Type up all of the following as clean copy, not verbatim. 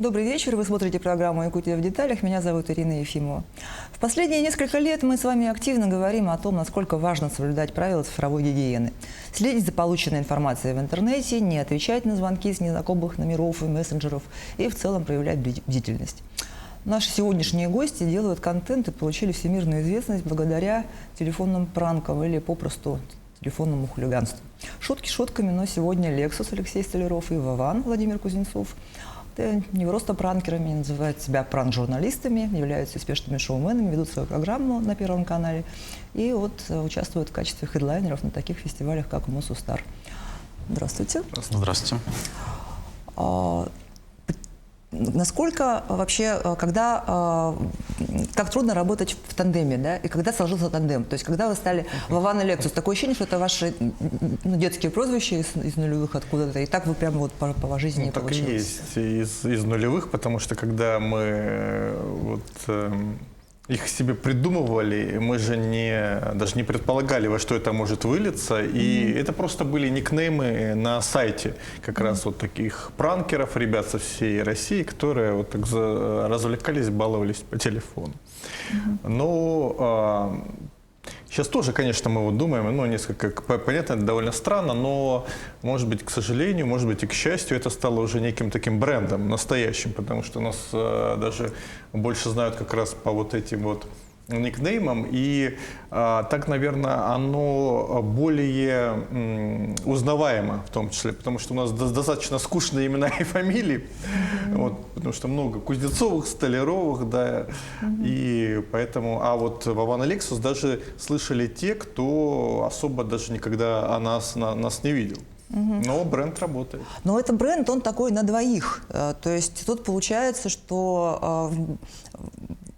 Добрый вечер, вы смотрите программу «Якутия в деталях», меня зовут Ирина Ефимова. В последние несколько лет мы с вами активно говорим о том, насколько важно соблюдать правила цифровой гигиены. Следить за полученной информацией в интернете, не отвечать на звонки с незнакомых номеров и мессенджеров и в целом проявлять бдительность. Наши сегодняшние гости делают контент и получили всемирную известность благодаря телефонным пранкам или попросту телефонному хулиганству. Шутки шутками, но сегодня Lexus Алексей Столяров и Вован Владимир Кузнецов не просто пранкерами, называют себя пранк-журналистами, являются успешными шоуменами, ведут свою программу на Первом канале и вот участвуют в качестве хедлайнеров на таких фестивалях, как Мосустар. Здравствуйте. Здравствуйте. Насколько вообще, как трудно работать в тандеме, да, и когда сложился тандем? То есть, когда вы стали Вован и Lexus, такое ощущение, что это ваши детские прозвища из нулевых откуда-то, и так вы прямо вот по жизни получилось? Так и есть из нулевых, потому что когда мы их себе придумывали, мы же даже не предполагали, во что это может вылиться. И это просто были никнеймы на сайте как раз вот таких пранкеров, ребят со всей России, которые вот так развлекались, баловались по телефону. Но сейчас тоже, конечно, мы вот думаем, несколько, понятно, это довольно странно, но, может быть, к сожалению, может быть, и к счастью, это стало уже неким таким брендом настоящим, потому что нас даже больше знают как раз по вот этим вот никнеймам, и так, наверное, оно более узнаваемо в том числе, потому что у нас достаточно скучные имена и фамилии, потому что много Кузнецовых, Столяровых, да, и поэтому, а вот Вован и Lexus даже слышали те, кто особо даже никогда нас не видел. Но бренд работает. Но это бренд, он такой на двоих. То есть тут получается, что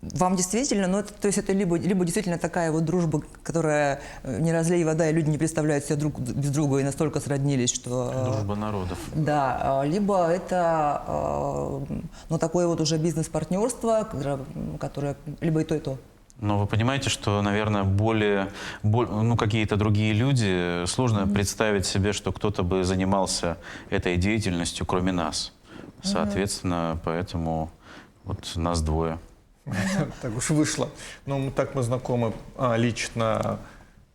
вам действительно, то есть это либо действительно такая вот дружба, которая не разлей вода, и люди не представляют себя друг без друга и настолько сроднились, что... Дружба народов. Да, либо это такое вот уже бизнес-партнерство, которое либо и то, и то. Но вы понимаете, что, наверное, какие-то другие люди, сложно представить себе, что кто-то бы занимался этой деятельностью, кроме нас. Соответственно, поэтому вот нас двое. Так уж вышло. Но так мы знакомы лично,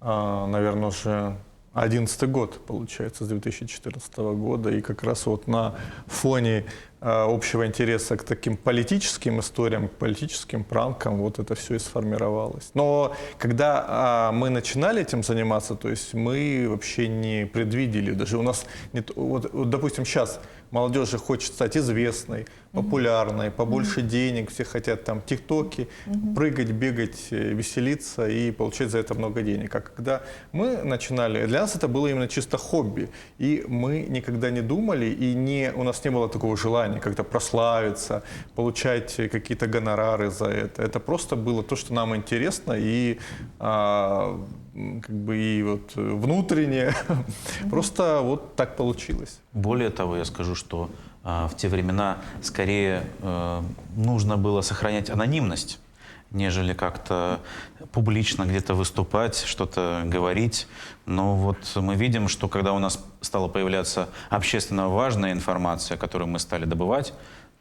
наверное, уже 11-й год, получается, с 2014 года. И как раз вот на фоне общего интереса к таким политическим историям, к политическим пранкам, вот это все и сформировалось. Но когда мы начинали этим заниматься, то есть мы вообще не предвидели, даже у нас, допустим, сейчас молодежь хочет стать известной, популярной, побольше денег, все хотят там тиктоки, прыгать, бегать, веселиться и получать за это много денег. А когда мы начинали, для нас это было именно чисто хобби, и мы никогда не думали, и у нас не было такого желания как-то прославиться, получать какие-то гонорары за это. Это просто было то, что нам интересно, и внутренне. Просто вот так получилось. Более того, я скажу, что в те времена скорее нужно было сохранять анонимность, нежели как-то публично где-то выступать, что-то говорить. Но вот мы видим, что когда у нас стала появляться общественно важная информация, которую мы стали добывать,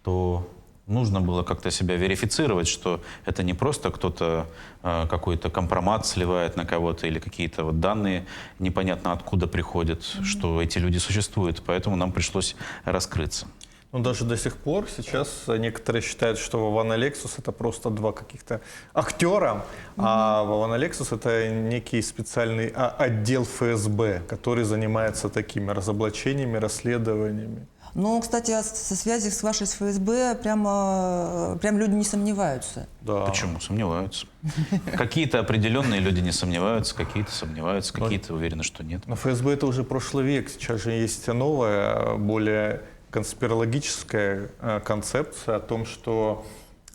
то нужно было как-то себя верифицировать, что это не просто кто-то какой-то компромат сливает на кого-то или какие-то вот данные непонятно откуда приходят, что эти люди существуют. Поэтому нам пришлось раскрыться. Но даже до сих пор сейчас некоторые считают, что Вован и Lexus это просто два каких-то актера, а Вован и Lexus это некий специальный отдел ФСБ, который занимается такими разоблачениями, расследованиями. Ну, кстати, со связи с вашей ФСБ прям люди не сомневаются. Да. Почему? Сомневаются. Какие-то определенные люди не сомневаются, какие-то сомневаются, какие-то уверены, что нет. Но ФСБ это уже прошлый век. Сейчас же есть новая, более конспирологическая концепция о том, что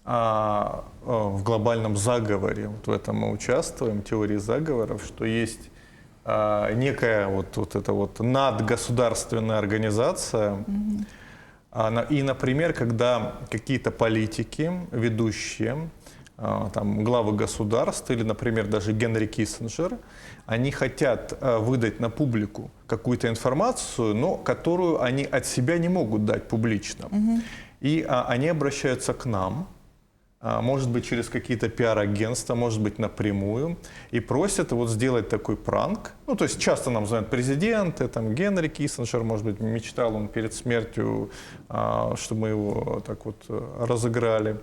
в глобальном заговоре, вот в этом мы участвуем, теории заговоров, что есть некая вот эта вот надгосударственная организация. И, например, когда какие-то политики, ведущие, там, главы государств или, например, даже Генри Киссинджер, они хотят выдать на публику какую-то информацию, но которую они от себя не могут дать публично. И они обращаются к нам, может быть, через какие-то пиар-агентства, может быть, напрямую, и просят вот сделать такой пранк. Ну, то есть часто нам звонят президенты, там Генри Киссинджер, может быть, мечтал он перед смертью, чтобы мы его так вот разыграли.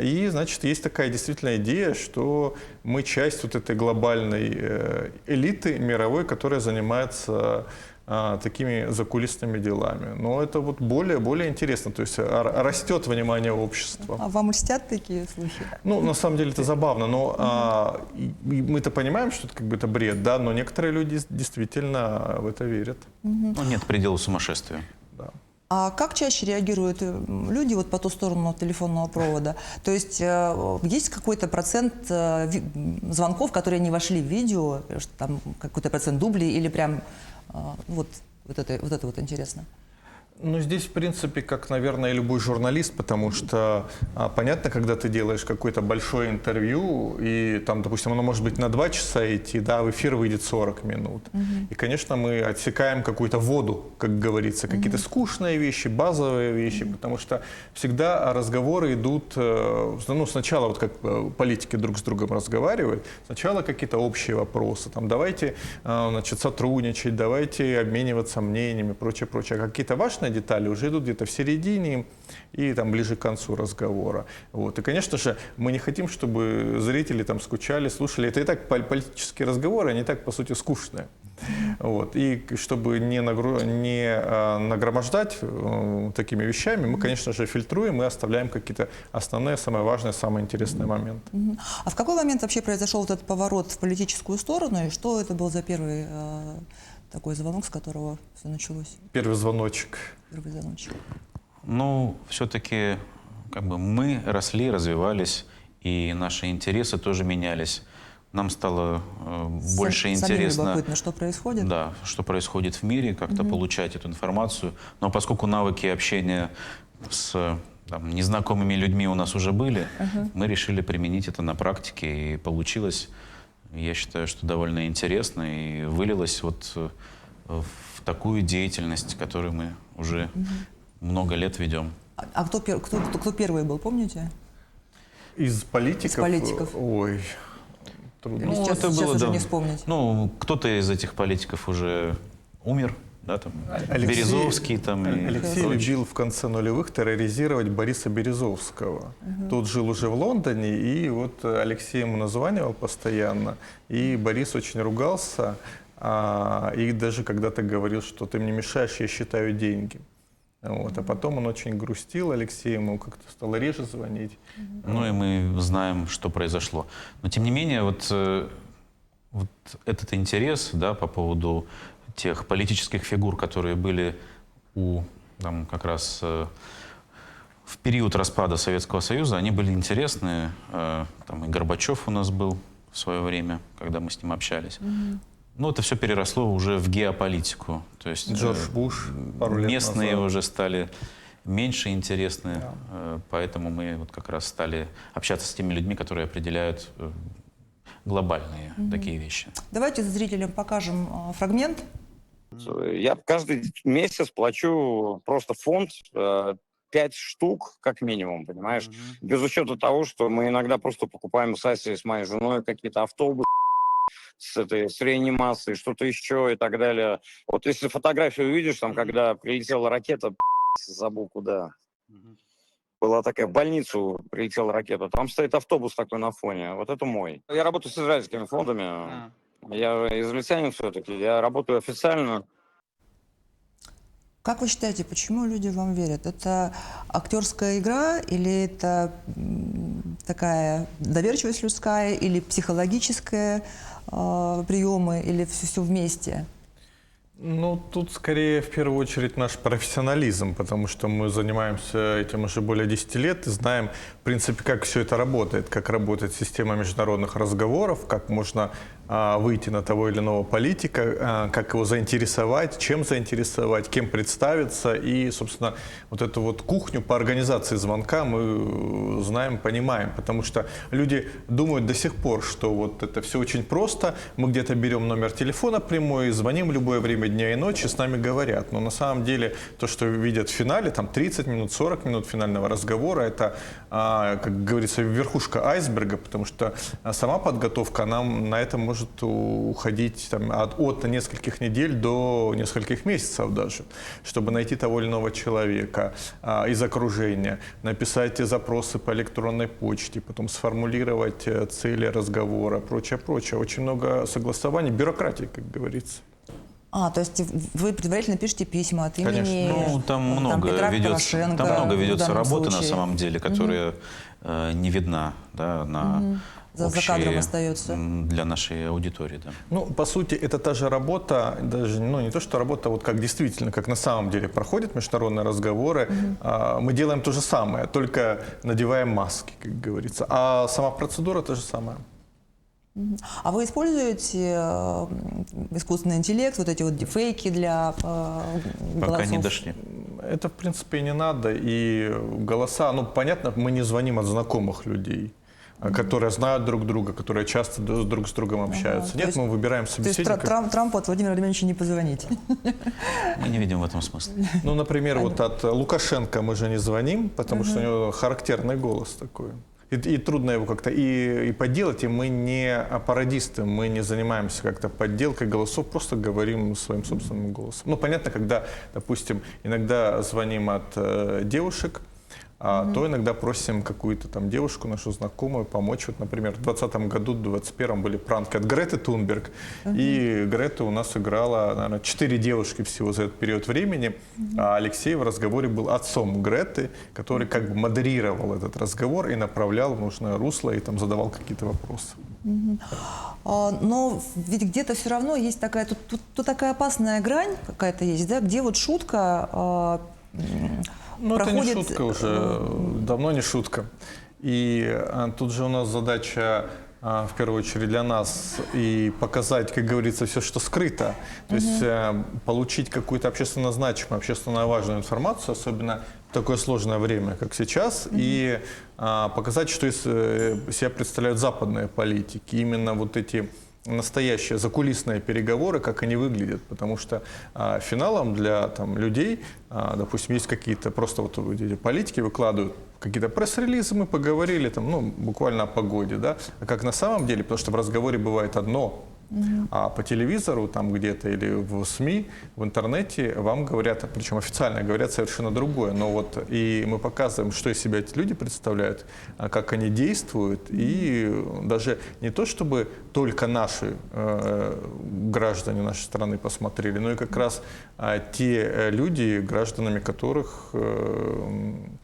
И, значит, есть такая действительно идея, что мы часть вот этой глобальной элиты мировой, которая занимается такими закулисными делами. Но это вот более интересно, то есть растет внимание общества. А вам льстят такие слухи? Ну, на самом деле это забавно, но мы-то понимаем, что это как бы это бред, да, но некоторые люди действительно в это верят. Ну, нет предела сумасшествию. Да. А как чаще реагируют люди вот по ту сторону телефонного провода? То есть есть какой-то процент звонков, которые не вошли в видео, что там какой-то процент дублей или прям вот это вот интересно? Ну, здесь, в принципе, как, наверное, и любой журналист, потому что понятно, когда ты делаешь какое-то большое интервью, и там, допустим, оно может быть на 2 часа идти, да, в эфир выйдет 40 минут. И, конечно, мы отсекаем какую-то воду, как говорится, какие-то скучные вещи, базовые вещи, потому что всегда разговоры идут, ну, сначала вот как политики друг с другом разговаривают, сначала какие-то общие вопросы, там, давайте, значит, сотрудничать, давайте обмениваться мнениями, прочее. А какие-то важные детали уже идут где-то в середине и там ближе к концу разговора. Вот. И, конечно же, мы не хотим, чтобы зрители там скучали, слушали. Это и так политические разговоры, они так, по сути, скучные. Вот. И чтобы не нагромождать такими вещами, мы, конечно же, фильтруем и оставляем какие-то основные, самые важные, самые интересные моменты. А в какой момент вообще произошел вот этот поворот в политическую сторону, и что это был за первый такой звонок, с которого все началось? Первый звоночек. Первый звоночек. Ну, все-таки как бы мы росли, развивались, и наши интересы тоже менялись. Нам стало больше интересно, любопытно, что происходит. Да, что происходит в мире, как-то получать эту информацию. Но поскольку навыки общения с там, незнакомыми людьми у нас уже были, мы решили применить это на практике, и получилось, я считаю, что довольно интересно, и вылилось вот в такую деятельность, которую мы уже много лет ведем. А кто первый был, помните? Из политиков? Из политиков. Ой, трудно. Ну, сейчас уже не вспомнить. Ну, кто-то из этих политиков уже умер, да, там, Березовский там. Алексей любил в конце нулевых терроризировать Бориса Березовского. Тот жил уже в Лондоне, и вот Алексей ему названивал постоянно, и Борис очень ругался, и даже когда-то говорил, что ты мне мешаешь, я считаю деньги. Вот. А потом он очень грустил, Алексей ему как-то стало реже звонить. Ну и мы знаем, что произошло. Но тем не менее, вот этот интерес, да, по поводу тех политических фигур, которые были там, как раз в период распада Советского Союза, они были интересны. Там и Горбачев у нас был в свое время, когда мы с ним общались. Ну, это все переросло уже в геополитику. То есть Джордж Буш пару лет местные назад. уже стали меньше интересны, поэтому мы вот как раз стали общаться с теми людьми, которые определяют глобальные такие вещи. Давайте зрителям покажем фрагмент. Я каждый месяц плачу просто фонд 5 штук, как минимум, понимаешь? Без учета того, что мы иногда просто покупаем с Асей, с моей женой какие-то автобусы с реанимацией, что-то еще и так далее. Вот если фотографию увидишь, там, когда прилетела ракета, забыл куда. Была такая, в больницу прилетела ракета, там стоит автобус такой на фоне, вот это мой. Я работаю с израильскими фондами, я израильтянин все-таки, я работаю официально. Как вы считаете, почему люди вам верят? Это актерская игра или это такая доверчивость людская, или психологическая приемы, или все вместе? Ну, тут скорее в первую очередь наш профессионализм, потому что мы занимаемся этим уже более 10 лет и знаем, в принципе, как все это работает, как работает система международных разговоров, как можно выйти на того или иного политика, как его заинтересовать, чем заинтересовать, кем представиться. И, собственно, вот эту вот кухню по организации звонка мы знаем, понимаем. Потому что люди думают до сих пор, что вот это все очень просто. Мы где-то берем номер телефона прямой, звоним в любое время дня и ночи, с нами говорят. Но на самом деле то, что видят в финале, там 30 минут, 40 минут финального разговора, это, как говорится, верхушка айсберга, потому что сама подготовка нам на это может уходить там, от нескольких недель до нескольких месяцев даже, чтобы найти того или иного человека из окружения, написать запросы по электронной почте, потом сформулировать цели разговора, прочее, прочее. Очень много согласований, бюрократии, как говорится. То есть вы предварительно пишете письма от имени Ну, там много Петра ведется, Порошенко, там много в ведется данном работы на случае. самом деле, которая не видна, да, на За кадром остается. для нашей аудитории. Да. Ну, по сути, это та же работа, даже не то, что работа, вот как действительно, как на самом деле проходят международные разговоры. Мы делаем то же самое, только надеваем маски, как говорится. А сама процедура та же самая. А вы используете искусственный интеллект, вот эти вот дефейки для голосов? Пока не дошли. Это, в принципе, и не надо. И голоса, ну, понятно, мы не звоним от знакомых людей, которые знают друг друга, которые часто друг с другом общаются. Нет, мы выбираем собеседника. То есть Трампу от Владимира Владимировича не позвонить? Мы не видим в этом смысла. Ну, например, вот от Лукашенко мы же не звоним, потому что у него характерный голос такой. И трудно его как-то и подделать, и мы не пародисты, мы не занимаемся как-то подделкой голосов, просто говорим своим собственным голосом. Ну, понятно, когда, допустим, иногда звоним от девушек, то иногда просим какую-то там девушку, нашу знакомую, помочь. Вот, например, в 2020 году, в 2021 были пранки от Греты Тунберг. И Грета у нас играла, наверное, 4 девушки всего за этот период времени. А Алексей в разговоре был отцом Греты, который как бы модерировал этот разговор и направлял в нужное русло, и там задавал какие-то вопросы. Но ведь где-то все равно есть такая, тут такая опасная грань какая-то есть, да, где вот шутка... Ну, проходит... это не шутка уже, давно не шутка. И тут же у нас задача, в первую очередь для нас, и показать, как говорится, все, что скрыто. То есть получить какую-то общественно значимую, общественно важную информацию, особенно в такое сложное время, как сейчас, и показать, что из себя представляют западные политики. Именно вот эти настоящие закулисные переговоры, как они выглядят, потому что финалом для там, людей, допустим, есть какие-то просто вот эти политики выкладывают какие-то пресс-релизы, мы поговорили там, ну, буквально о погоде, да, а как на самом деле, потому что в разговоре бывает одно, а по телевизору там где-то или в СМИ, в интернете вам говорят, причем официально говорят совершенно другое. Но вот и мы показываем, что из себя эти люди представляют, как они действуют. И даже не то, чтобы только наши граждане нашей страны посмотрели, но и как раз те люди, гражданами которых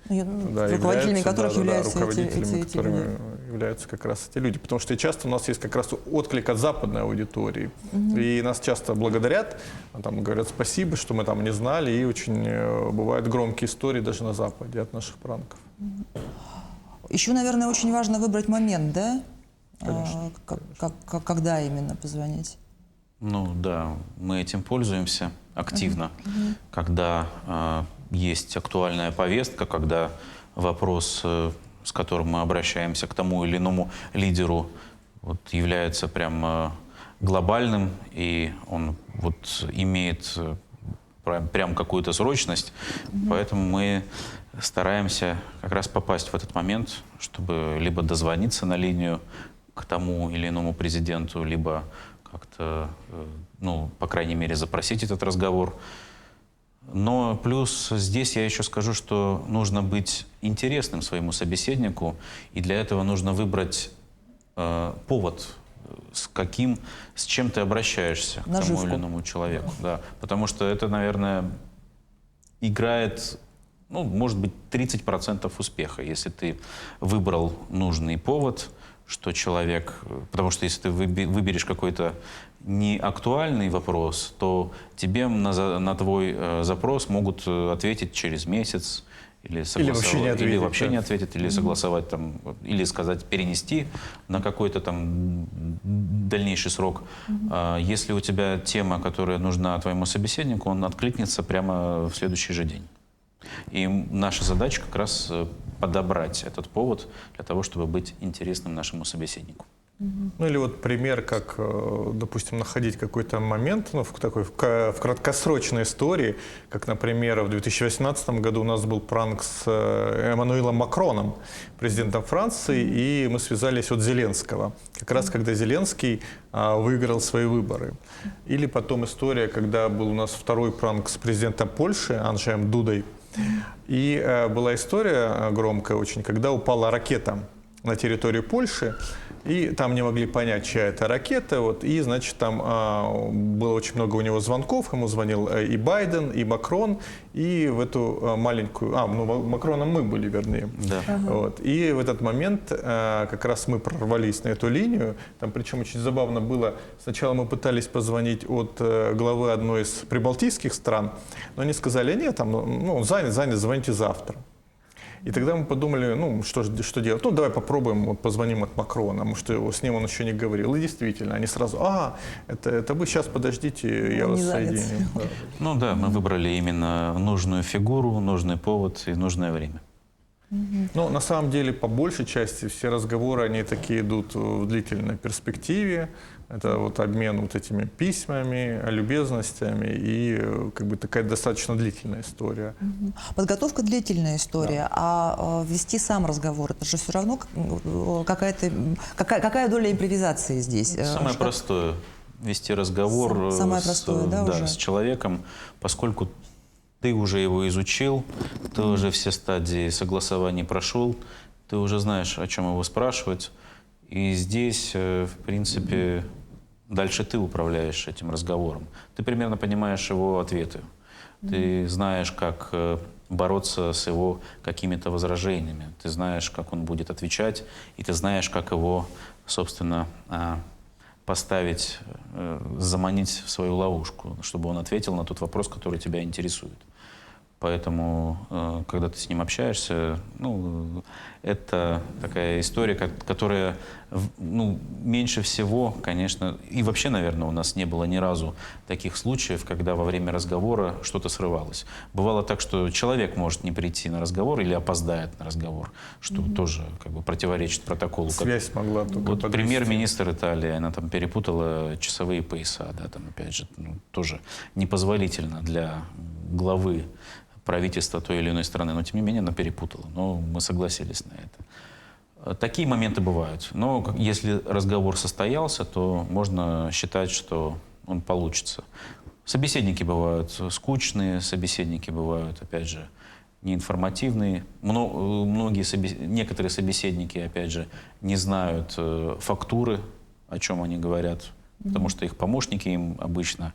руководителями которых являются руководителями, эти которыми люди. являются как раз эти люди. Потому что часто у нас есть как раз отклик от западной аудитории. И нас часто благодарят, там, говорят спасибо, что мы там не знали. И очень бывают громкие истории даже на Западе от наших пранков. Еще, наверное, очень важно выбрать момент, да? Конечно. Когда именно позвонить? Ну да, мы этим пользуемся активно, когда есть актуальная повестка, когда вопрос, с которым мы обращаемся к тому или иному лидеру, вот, является прям глобальным, и он вот имеет прям какую-то срочность, поэтому мы стараемся как раз попасть в этот момент, чтобы либо дозвониться на линию к тому или иному президенту, либо как-то, ну, по крайней мере, запросить этот разговор. Но плюс здесь я еще скажу, что нужно быть интересным своему собеседнику, и для этого нужно выбрать повод, с чем ты обращаешься к тому или иному человеку. Да. Потому что это, наверное, играет, ну, может быть, 30% успеха, если ты выбрал нужный повод, что человек... Потому что если ты выберешь какой-то неактуальный вопрос, то тебе на твой запрос могут ответить через месяц или вообще не ответит, или вообще да. не ответит, или согласовать там, или сказать перенести на какой-то там дальнейший срок. Если у тебя тема, которая нужна твоему собеседнику, он откликнется прямо в следующий же день. И наша задача как раз подобрать этот повод для того, чтобы быть интересным нашему собеседнику. Ну или вот пример, как, допустим, находить какой-то момент в краткосрочной истории, как, например, в 2018 году у нас был пранк с Эммануэлом Макроном, президентом Франции, и мы связались от Зеленского, как раз когда Зеленский выиграл свои выборы. Или потом история, когда был у нас второй пранк с президентом Польши Анджеем Дудой, и была история громкая очень, когда упала ракета на территорию Польши, и там не могли понять, чья это ракета. Вот, и, значит, там было очень много у него звонков. Ему звонил и Байден, и Макрон. И в эту маленькую... Макроном мы были, вернее. Да. Вот, и в этот момент как раз мы прорвались на эту линию. Там, причем, очень забавно было. Сначала мы пытались позвонить от главы одной из прибалтийских стран. Но они сказали, нет, там, занят, звоните завтра. И тогда мы подумали, что делать? Давай попробуем, позвоним от Макрона, потому что с ним он еще не говорил. И действительно, они сразу, это вы сейчас подождите, я вас соединю. Да. Ну да, мы выбрали именно нужную фигуру, нужный повод и нужное время. Ну, на самом деле, по большей части все разговоры, они такие идут в длительной перспективе. Это вот обмен вот этими письмами, любезностями и как бы такая достаточно длительная история. Подготовка длительная история, а вести сам разговор, это же все равно какая доля импровизации здесь? Самое простое – вести разговор с человеком, поскольку ты уже его изучил, ты уже все стадии согласования прошел, ты уже знаешь, о чем его спрашивать. И здесь, в принципе, дальше ты управляешь этим разговором. Ты примерно понимаешь его ответы. Ты знаешь, как бороться с его какими-то возражениями. Ты знаешь, как он будет отвечать, и ты знаешь, как его, собственно, поставить, заманить в свою ловушку, чтобы он ответил на тот вопрос, который тебя интересует. Поэтому, когда ты с ним общаешься, это такая история, которая меньше всего, конечно, и вообще, наверное, у нас не было ни разу таких случаев, когда во время разговора что-то срывалось. Бывало так, что человек может не прийти на разговор или опоздает на разговор, что тоже как бы противоречит протоколу. Связь могла только подвести. Премьер-министр Италии, она там перепутала часовые пояса, да, там опять же, тоже непозволительно для главы правительства той или иной страны, но тем не менее она перепутала. Но мы согласились на это. Такие моменты бывают. Но если разговор состоялся, то можно считать, что он получится. Собеседники бывают скучные, собеседники бывают, опять же, неинформативные. Некоторые собеседники, опять же, не знают фактуры, о чем они говорят, потому что их помощники им обычно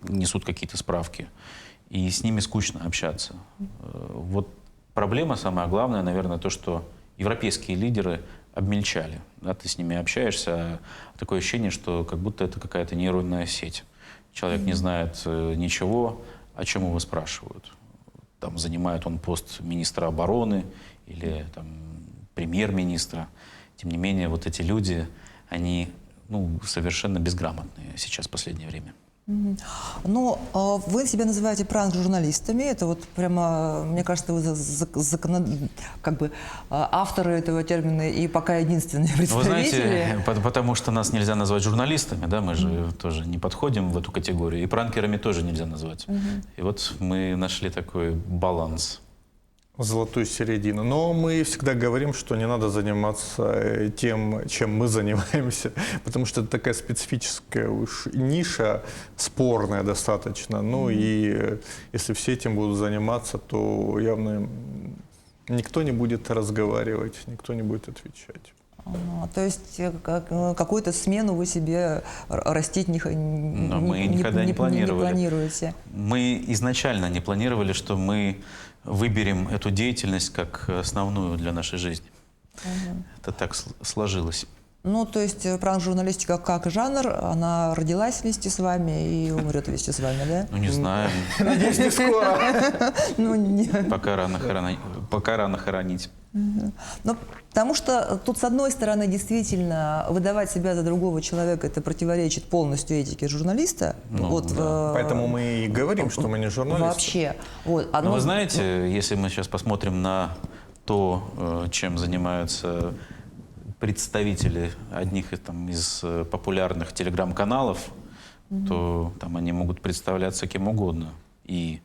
несут какие-то справки. И с ними скучно общаться. Вот проблема самая главная, наверное, то, что европейские лидеры обмельчали. Да, ты с ними общаешься, а такое ощущение, что как будто это какая-то нейронная сеть. Человек не знает ничего, о чем его спрашивают. Там, занимает он пост министра обороны или там, премьер-министра. Тем не менее, вот эти люди, они совершенно безграмотные сейчас в последнее время. Но вы себя называете пранк-журналистами. Это вот прямо, мне кажется, вы авторы этого термина и пока единственные представители. Вы знаете, потому что нас нельзя назвать журналистами, да, мы же тоже не подходим в эту категорию, и пранкерами тоже нельзя назвать. И вот мы нашли такой баланс. Золотую середину. Но мы всегда говорим, что не надо заниматься тем, чем мы занимаемся, потому что это такая специфическая уж ниша, спорная достаточно. И если все этим будут заниматься, то явно никто не будет разговаривать, никто не будет отвечать. То есть какую-то смену вы себе растить не планируете? Мы изначально не планировали, что мы выберем эту деятельность как основную для нашей жизни. Это так сложилось. То есть пранк-журналистика как жанр, она родилась вместе с вами и умрет вместе с вами, да? Не знаю. Надеюсь, не скоро. Пока рано пока рано хоронить. Ну, потому что тут, с одной стороны, действительно, выдавать себя за другого человека, это противоречит полностью этике журналиста. Ну, вот, да. Поэтому мы и говорим, что мы не журналисты. Вообще. Вот. Но вы знаете, если мы сейчас посмотрим на то, чем занимаются представители одних из популярных телеграм-каналов, то там они могут представляться кем угодно. И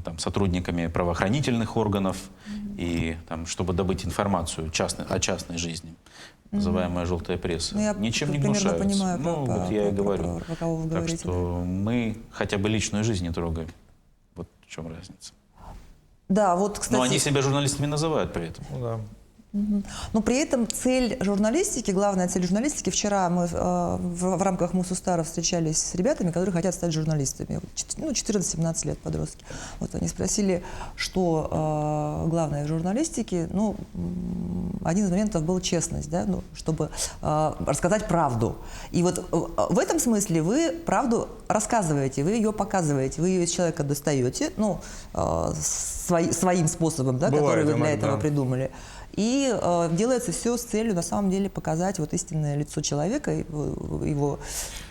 там, сотрудниками правоохранительных органов, и там, чтобы добыть информацию о частной жизни, называемая желтая пресса. Ну, я ничем не примерно гнушаются. понимаю, ну, вот я и говорю. про кого вы так говорите, что мы хотя бы личную жизнь не трогаем. Вот в чем разница. Да, вот, кстати... Но они себя журналистами называют при этом. Ну, да. Но при этом цель журналистики, главная цель журналистики, вчера мы в рамках Мусустара встречались с ребятами, которые хотят стать журналистами, 14-17 лет подростки. Вот они спросили, что главное в журналистике. Ну, один из моментов был честность, да, ну, чтобы рассказать правду. И вот в этом смысле вы правду рассказываете, вы ее показываете, вы ее из человека достаете, ну, своим способом, да, который вы для этого придумали. И делается все с целью, на самом деле, показать вот истинное лицо человека, его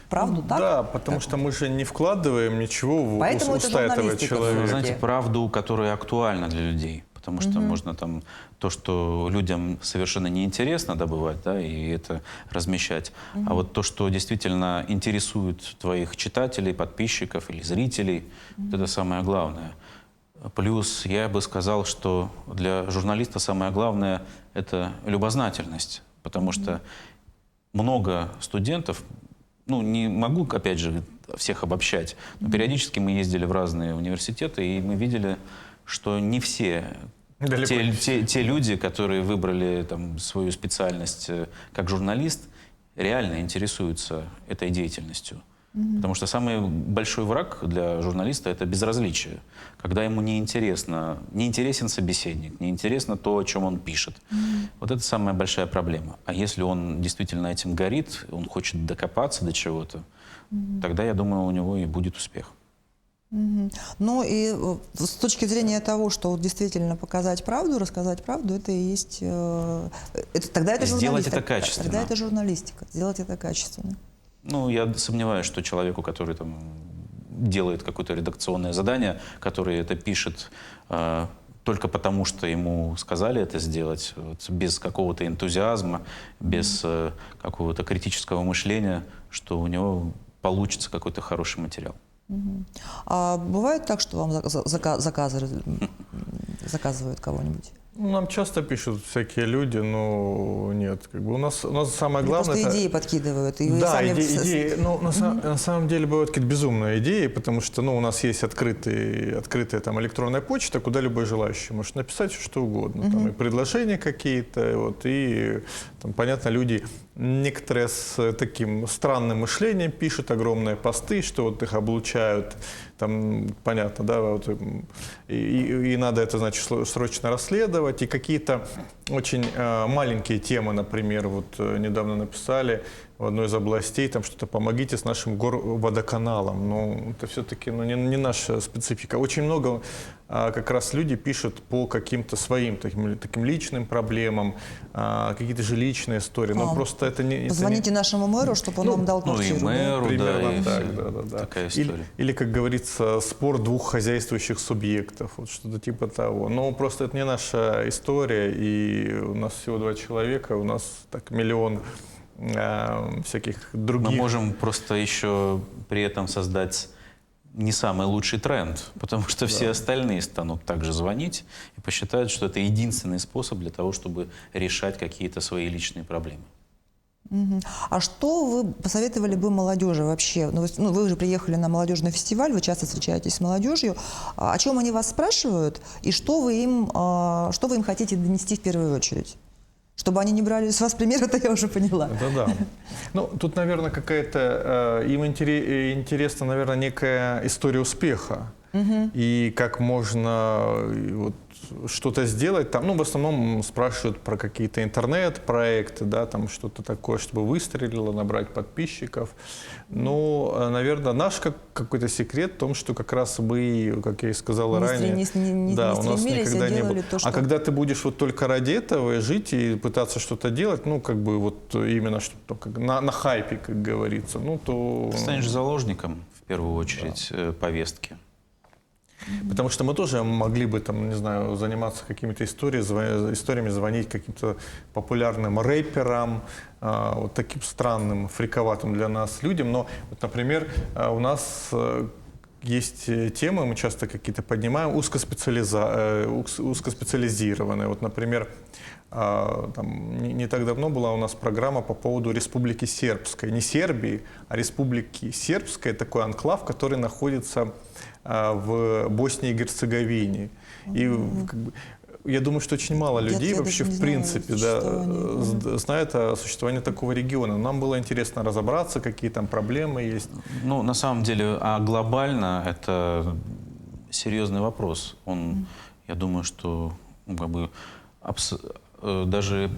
правду, так? Да, потому что мы же не вкладываем ничего в уста этого человека. Вы знаете, правду, которая актуальна для людей. Потому что можно там то, что людям совершенно неинтересно добывать, да, и это размещать. А вот то, что действительно интересует твоих читателей, подписчиков или зрителей, вот это самое главное. Плюс я бы сказал, что для журналиста самое главное – это любознательность, потому что много студентов, ну, не могу, опять же, всех обобщать, но периодически мы ездили в разные университеты, и мы видели, что не все те люди, которые выбрали там свою специальность как журналист, реально интересуются этой деятельностью. Потому что самый большой враг для журналиста – это безразличие. Когда ему не интересен собеседник, не интересно то, о чем он пишет. Вот это самая большая проблема. А если он действительно этим горит, он хочет докопаться до чего-то, тогда, я думаю, у него и будет успех. Ну и с точки зрения того, что действительно показать правду, рассказать правду, это и есть… тогда это сделать это качественно. Тогда это журналистика. Сделать это качественно. Ну, я сомневаюсь, что человеку, который там делает какое-то редакционное задание, который это пишет только потому, что ему сказали это сделать, вот, без какого-то энтузиазма, без какого-то критического мышления, что у него получится какой-то хороший материал. А бывает так, что вам заказывают кого-нибудь? Ну, нам часто пишут всякие люди, но нет. Как бы у нас самое главное… Просто идеи подкидывают. И вы да, сами... идеи. Ну, на самом деле бывают какие-то безумные идеи, потому что у нас есть открытая там, электронная почта, куда любой желающий может написать все, что угодно. Там, и предложения какие-то, вот, и, там, понятно, люди некоторые с таким странным мышлением пишут огромные посты, что вот их облучают, там, понятно, да, вот, и надо это, значит, срочно расследовать, и какие-то очень маленькие темы, например, вот недавно написали в одной из областей, там что-то помогите с нашим водоканалом. Ну, это все-таки не наша специфика. Очень много как раз люди пишут по каким-то своим таким личным проблемам, какие-то же личные истории. Но просто это не… Позвоните нашему мэру, чтобы он вам дал квартиру. Ну и мэру, примерно да, так, да. Такая история. Или, как говорится, спор двух хозяйствующих субъектов, вот что-то типа того. Но просто это не наша история, и у нас всего 2 человека, у нас так миллион всяких других. Мы можем просто еще при этом создать не самый лучший тренд, потому что все остальные станут также звонить и посчитают, что это единственный способ для того, чтобы решать какие-то свои личные проблемы. А что вы посоветовали бы молодежи вообще? Ну, вы уже приехали на молодежный фестиваль, вы часто встречаетесь с молодежью. О чем они вас спрашивают и что вы им хотите донести в первую очередь? Чтобы они не брали с вас пример, это я уже поняла. Да. Ну, тут, наверное, какая-то… им интересна, наверное, некая история успеха. И как можно… Вот, что-то сделать. Там, ну, в основном спрашивают про какие-то интернет-проекты, да, там что-то такое, чтобы выстрелило, набрать подписчиков. Но, наверное, наш какой-то секрет в том, что как раз мы, как я и сказал ранее, да, у нас никогда не было. То, что... А когда ты будешь вот только ради этого жить и пытаться что-то делать, ну, как бы вот именно что-то как на хайпе, как говорится, ну, то... Ты станешь заложником, в первую очередь, повестки. Потому что мы тоже могли бы, там, не знаю, заниматься какими-то историями, звонить каким-то популярным рэперам, вот таким странным, фриковатым для нас людям. Но, вот, например, у нас есть темы, мы часто какие-то поднимаем, узкоспециализированные. Вот, например, там, не так давно была у нас программа по поводу Республики Сербской. Не Сербии, а Республики Сербской. Такой анклав, который находится в Боснии и Герцеговине. И как бы, я думаю, что очень мало людей вообще в принципе знают о существовании такого региона. Нам было интересно разобраться, какие там проблемы есть. Ну, на самом деле, а глобально это серьезный вопрос. Он, я думаю, что ну, как бы, даже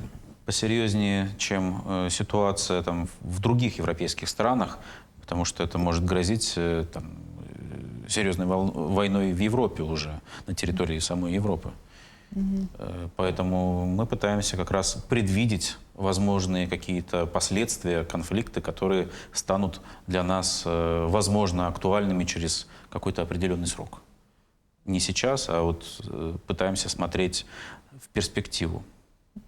посерьезнее, чем ситуация там, в других европейских странах, потому что это может грозить там, серьезной войной в Европе уже, на территории самой Европы. Поэтому мы пытаемся как раз предвидеть возможные какие-то последствия, конфликты, которые станут для нас, возможно, актуальными через какой-то определенный срок. Не сейчас, а вот пытаемся смотреть в перспективу.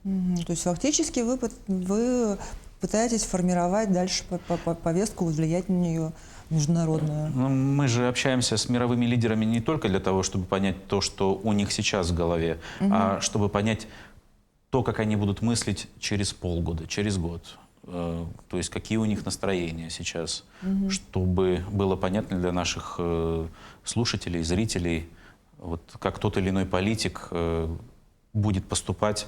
То есть фактически вы пытаетесь формировать дальше повестку, влиять на нее международную? Ну, мы же общаемся с мировыми лидерами не только для того, чтобы понять то, что у них сейчас в голове, а чтобы понять то, как они будут мыслить через полгода, через год. То есть какие у них настроения сейчас, чтобы было понятно для наших слушателей, зрителей, вот, как тот или иной политик будет поступать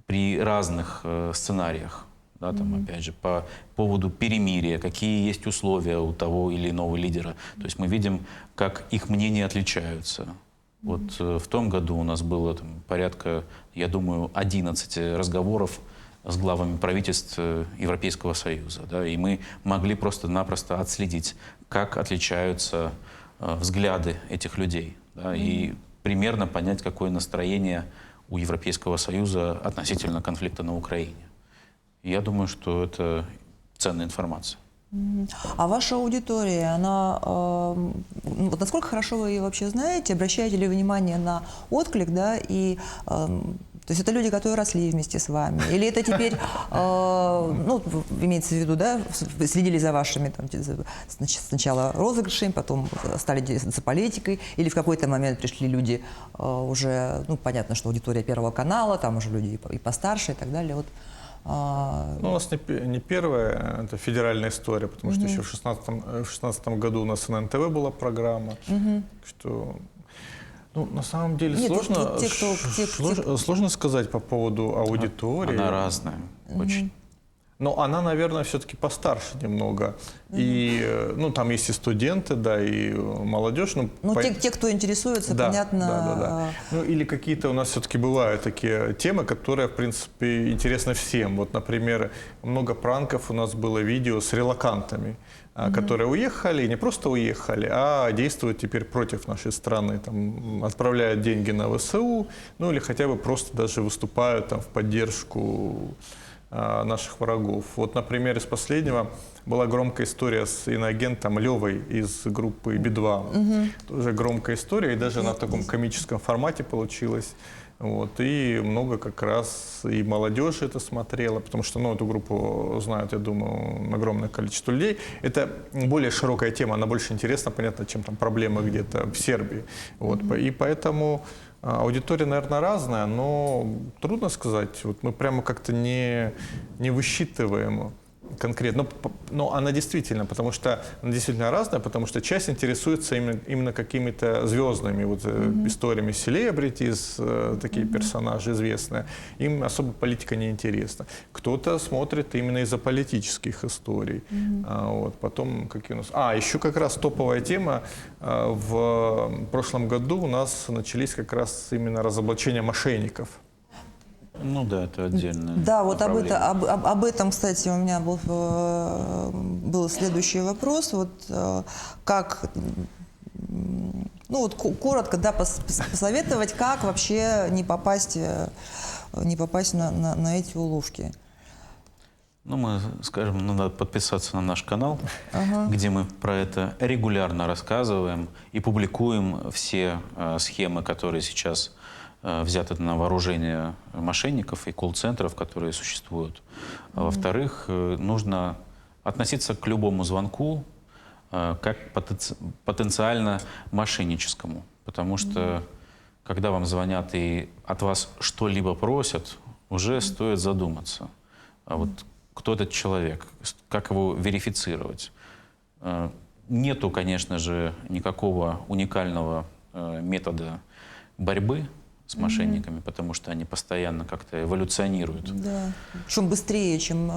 при разных сценариях. Да, там, опять же, по поводу перемирия, какие есть условия у того или иного лидера. То есть мы видим, как их мнения отличаются. Вот в том году у нас было там, порядка, я думаю, 11 разговоров с главами правительств Европейского Союза. Да, и мы могли просто-напросто отследить, как отличаются взгляды этих людей. Да, и примерно понять, какое настроение у Европейского Союза относительно конфликта на Украине. Я думаю, что это ценная информация. А ваша аудитория, она, вот насколько хорошо вы ее вообще знаете, обращаете ли вы внимание на отклик, да, и, то есть это люди, которые росли вместе с вами, или это теперь, ну, имеется в виду, да, следили за вашими, там, сначала розыгрышами, потом стали интересоваться политикой, или в какой-то момент пришли люди уже, ну, понятно, что аудитория Первого канала, там уже люди и постарше и так далее, вот. Ну, у нас не первая, это федеральная история, потому что еще в 16 году у нас на НТВ была программа. Что, ну, на самом деле сложно сказать по поводу аудитории. Она разная, очень. Но она, наверное, все-таки постарше немного. И, ну, там есть и студенты, да, и молодежь. Ну, те, кто интересуется, да, понятно. Да. Ну, или какие-то у нас все-таки бывают такие темы, которые, в принципе, интересны всем. Вот, например, много пранков у нас было видео с релокантами, которые уехали, не просто уехали, а действуют теперь против нашей страны. Там, отправляют деньги на ВСУ, ну, или хотя бы просто даже выступают там в поддержку наших врагов. Вот, например, из последнего была громкая история с иноагентом Левой из группы Би-2. Тоже громкая история, и даже на таком комическом формате получилось. Вот, и много как раз и молодежи это смотрела, потому что, ну, эту группу знают, я думаю, огромное количество людей. Это более широкая тема, она больше интересна, понятно, чем там проблемы где-то в Сербии. Вот, и поэтому аудитория, наверное, разная, но трудно сказать. Вот мы прямо как-то не высчитываем. конкретно. Но она действительно, она действительно разная, потому что часть интересуется именно какими-то звездными вот, историями селебритис, такие персонажи известные. Им особо политика не интересна. Кто-то смотрит именно из-за политических историй. Вот, потом какие у нас... еще как раз топовая тема. В прошлом году у нас начались как раз именно разоблачения мошенников. Ну да, это отдельно. Да, вот об этом, кстати, у меня был следующий вопрос. Вот как, ну вот коротко, да, посоветовать, как вообще не попасть на эти уловки. Ну, мы скажем, надо подписаться на наш канал, где мы про это регулярно рассказываем и публикуем все схемы, которые сейчас взяты на вооружение мошенников и колл-центров, которые существуют. Во-вторых, нужно относиться к любому звонку как потенциально мошенническому. Потому что, когда вам звонят и от вас что-либо просят, уже стоит задуматься. А вот кто этот человек, как его верифицировать? Нету, конечно же, никакого уникального метода борьбы с мошенниками, потому что они постоянно как-то эволюционируют. Да, причем быстрее, чем...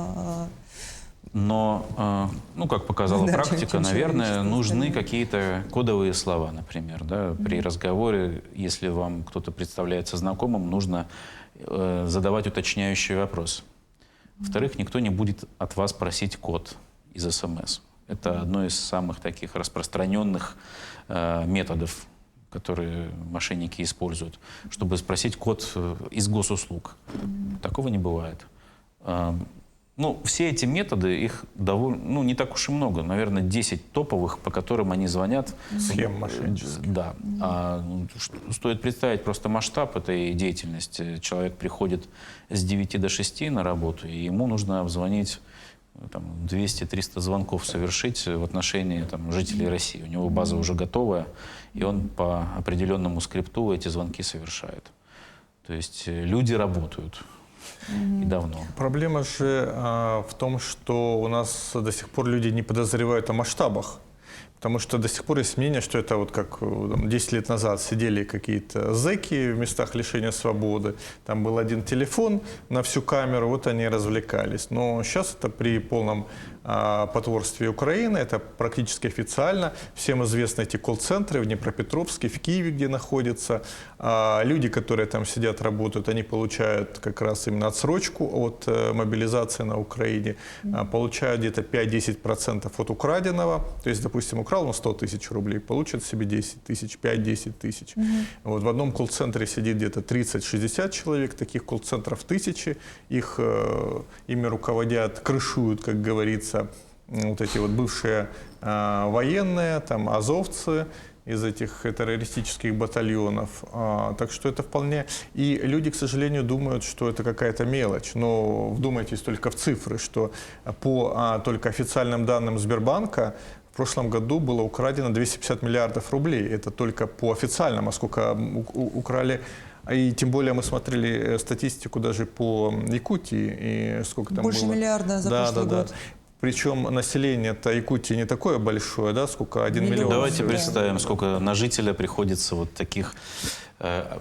Но, ну, как показала практика, наверное, нужны какие-то кодовые слова, например. Да? При разговоре, если вам кто-то представляется знакомым, нужно задавать уточняющий вопрос. Во-вторых, никто не будет от вас просить код из СМС. Это одно из самых таких распространенных методов, которые мошенники используют, чтобы спросить код из госуслуг. Такого не бывает. Ну, все эти методы, их довольно, ну, не так уж и много. Наверное, 10 топовых, по которым они звонят. Схем мошеннических. Да. Стоит представить просто масштаб этой деятельности. Человек приходит с 9 до 6 на работу, и ему нужно обзвонить 200-300 звонков совершить в отношении жителей России. У него база уже готовая, и он по определенному скрипту эти звонки совершает. То есть люди работают. И давно. Проблема же в том, что у нас до сих пор люди не подозревают о масштабах. Потому что до сих пор есть мнение, что это вот как 10 лет назад сидели какие-то зэки в местах лишения свободы. Там был один телефон на всю камеру, вот они развлекались. Но сейчас это при полном потворстве Украины, это практически официально. Всем известны эти колл-центры в Днепропетровске, в Киеве, где находятся. Люди, которые там сидят, работают, они получают как раз именно отсрочку от мобилизации на Украине. Получают где-то 5-10% от украденного. То есть, допустим, украл он 100 тысяч рублей, получит себе 10 тысяч, 5-10 тысяч. Вот в одном колл-центре сидит где-то 30-60 человек, таких колл-центров тысячи. Ими руководят, крышуют, как говорится, вот эти вот бывшие военные, там, азовцы из этих террористических батальонов. Так что это вполне... И люди, к сожалению, думают, что это какая-то мелочь. Но вдумайтесь только в цифры, что по только официальным данным Сбербанка в прошлом году было украдено 250 миллиардов рублей. Это только по официальным, а сколько украли... И тем более мы смотрели статистику даже по Якутии. И сколько там больше было. миллиарда за прошлый год. Причем население-то Якутии не такое большое, да, сколько 1 миллион. Давайте представим, сколько на жителя приходится вот таких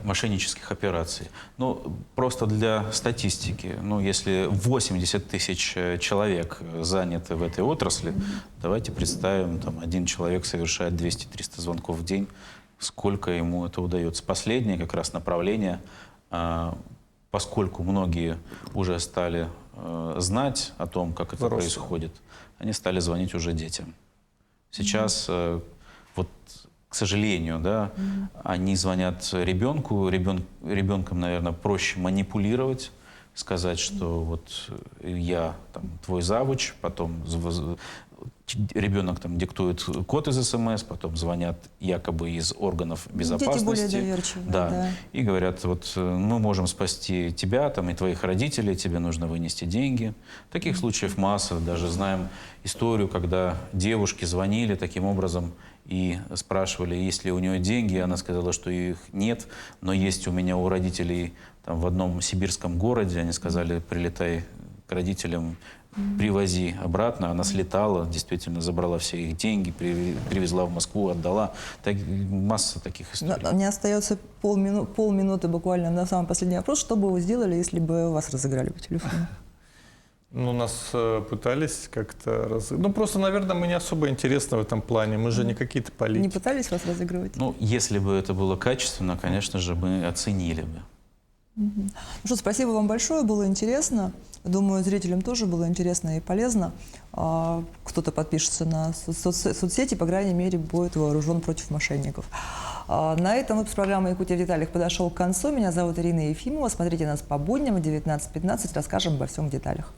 мошеннических операций. Ну, просто для статистики, ну, если 80 тысяч человек заняты в этой отрасли, давайте представим, там, один человек совершает 200-300 звонков в день, сколько ему это удается. Последнее как раз направление, поскольку многие уже стали знать о том, как это происходит, они стали звонить уже детям. Сейчас, вот, к сожалению, да, они звонят ребенку. Ребенком, наверное, проще манипулировать, сказать, что вот я там, твой завуч, потом ребенок там диктует код из СМС, потом звонят якобы из органов безопасности. Дети более доверчивые. Да. И говорят, вот мы можем спасти тебя там, и твоих родителей, тебе нужно вынести деньги. Таких случаев масса. Даже знаем историю, когда девушки звонили таким образом и спрашивали, есть ли у нее деньги. Она сказала, что их нет, но есть у меня у родителей там, в одном сибирском городе. Они сказали, прилетай к родителям: привози обратно. Она слетала, действительно забрала все их деньги, привезла в Москву, отдала. Масса таких историй. Мне остается полминуты буквально на самый последний вопрос. Что бы вы сделали, если бы вас разыграли по телефону? Ну, нас пытались как-то Ну, просто, наверное, мы не особо интересны в этом плане. Мы же не какие-то Не политики. пытались вас разыгрывать? Ну, если бы это было качественно, конечно же, мы оценили бы. Ну что, спасибо вам большое, было интересно. Думаю, зрителям тоже было интересно и полезно. Кто-то подпишется на соцсети, по крайней мере, будет вооружен против мошенников. На этом выпуск программы «Якутия в деталях» подошел к концу. Меня зовут Ирина Ефимова. Смотрите нас по будням в 19:15. Расскажем обо всем в деталях.